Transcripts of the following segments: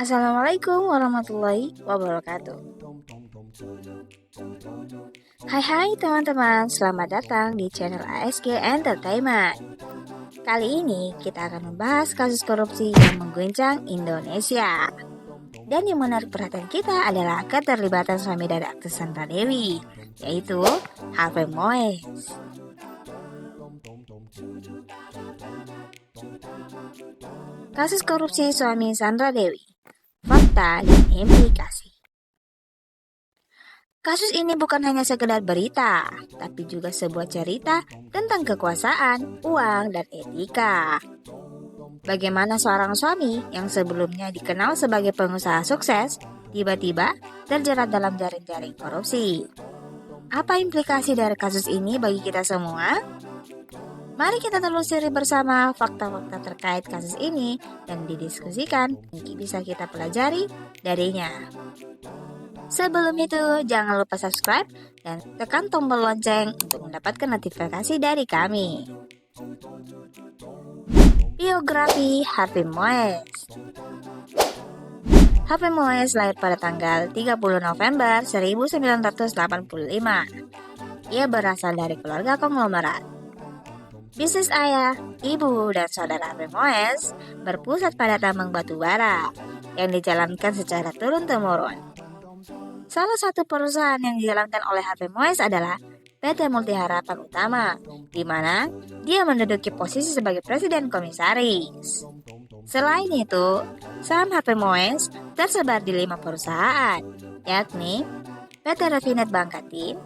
Assalamualaikum warahmatullahi wabarakatuh. Hai teman-teman, selamat datang di channel ASG Entertainment. Kali ini kita akan membahas kasus korupsi yang mengguncang Indonesia. Dan yang menarik perhatian kita adalah keterlibatan suami dari aktris Sandra Dewi, yaitu Harvey Mois. Kasus korupsi suami Sandra Dewi, fakta dan implikasi. Kasus ini bukan hanya sekedar berita, tapi juga sebuah cerita tentang kekuasaan, uang, dan etika. Bagaimana seorang suami yang sebelumnya dikenal sebagai pengusaha sukses, tiba-tiba terjerat dalam jaring-jaring korupsi. Apa implikasi dari kasus ini bagi kita semua? Mari kita telusuri bersama fakta-fakta terkait kasus ini dan didiskusikan mungkin bisa kita pelajari darinya. Sebelum itu, jangan lupa subscribe dan tekan tombol lonceng untuk mendapatkan notifikasi dari kami. Biografi Harvey Mois. Harvey Mois lahir pada tanggal 30 November 1985. Ia berasal dari keluarga konglomerat. Bisnis ayah, ibu, dan saudara Harvey Mois berpusat pada tambang batu bara yang dijalankan secara turun-temurun. Salah satu perusahaan yang dijalankan oleh Harvey Mois adalah PT Multi Harapan Utama, di mana dia menduduki posisi sebagai presiden komisaris. Selain itu, saham Harvey Mois tersebar di 5 perusahaan, yakni PT Refinet Bangkatin,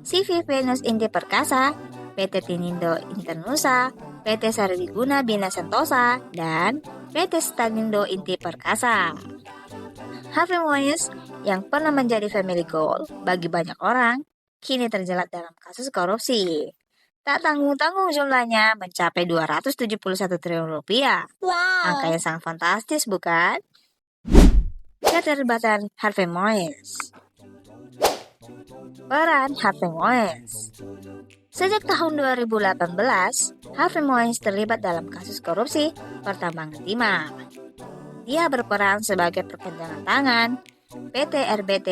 CV Venus Inti Perkasa, PT Tinindo Internusa, PT Sarwiguna Bina Sentosa, dan PT Stanindo Inti Perkasa. Harvey Mois yang pernah menjadi family goal bagi banyak orang, kini terjerat dalam kasus korupsi. Tak tanggung-tanggung jumlahnya mencapai 271 triliun rupiah. Wow. Angka yang sangat fantastis, bukan? Keterlibatan Harvey Mois. Peran Harvey Mois. Sejak tahun 2018, Harvey Mois terlibat dalam kasus korupsi pertambangan timah. Dia berperan sebagai perpanjangan tangan PT RBT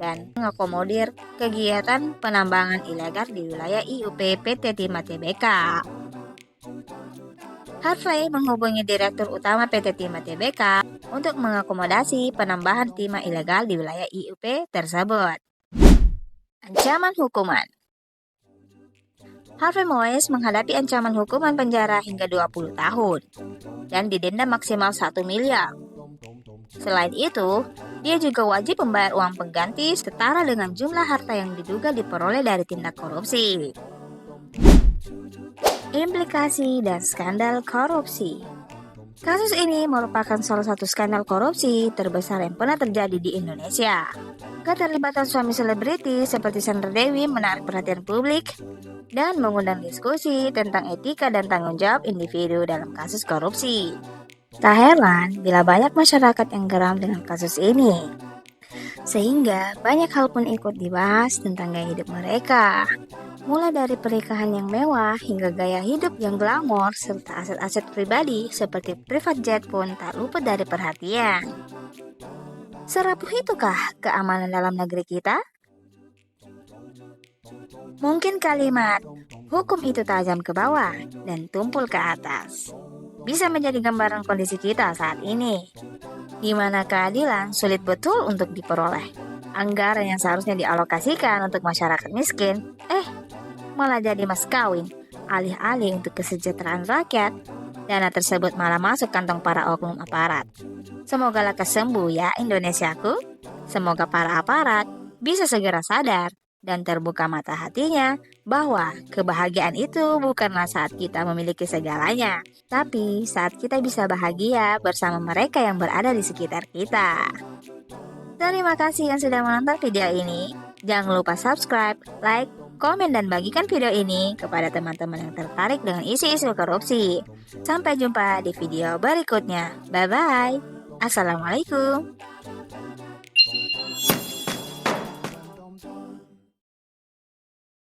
dan mengakomodir kegiatan penambangan ilegal di wilayah IUP PT Timah Tbk. Harvey menghubungi Direktur Utama PT Timah Tbk untuk mengakomodasi penambahan timah ilegal di wilayah IUP tersebut. Ancaman hukuman. Harvey Mois menghadapi ancaman hukuman penjara hingga 20 tahun dan didenda maksimal 1 miliar. Selain itu, dia juga wajib membayar uang pengganti setara dengan jumlah harta yang diduga diperoleh dari tindak korupsi. Implikasi dan skandal korupsi. Kasus ini merupakan salah satu skandal korupsi terbesar yang pernah terjadi di Indonesia. Keterlibatan suami selebriti seperti Sandra Dewi menarik perhatian publik dan mengundang diskusi tentang etika dan tanggung jawab individu dalam kasus korupsi. Tak heran bila banyak masyarakat yang geram dengan kasus ini, sehingga banyak hal pun ikut dibahas tentang gaya hidup mereka. Mulai dari pernikahan yang mewah hingga gaya hidup yang glamor serta aset-aset pribadi seperti private jet pun tak luput dari perhatian. Serapuh itukah keamanan dalam negeri kita? Mungkin kalimat hukum itu tajam ke bawah dan tumpul ke atas bisa menjadi gambaran kondisi kita saat ini, di mana keadilan sulit betul untuk diperoleh. Anggaran yang seharusnya dialokasikan untuk masyarakat miskin, malah jadi mas kawin. Alih-alih untuk kesejahteraan rakyat, dana tersebut malah masuk kantong para oknum aparat. Semoga lekas sembuh ya Indonesiaku. Semoga para aparat bisa segera sadar dan terbuka mata hatinya bahwa kebahagiaan itu bukanlah saat kita memiliki segalanya, tapi saat kita bisa bahagia bersama mereka yang berada di sekitar kita. Terima kasih yang sudah menonton video ini. Jangan lupa subscribe, like, komen, dan bagikan video ini kepada teman-teman yang tertarik dengan isu-isu korupsi. Sampai jumpa di video berikutnya. Bye-bye. Assalamualaikum.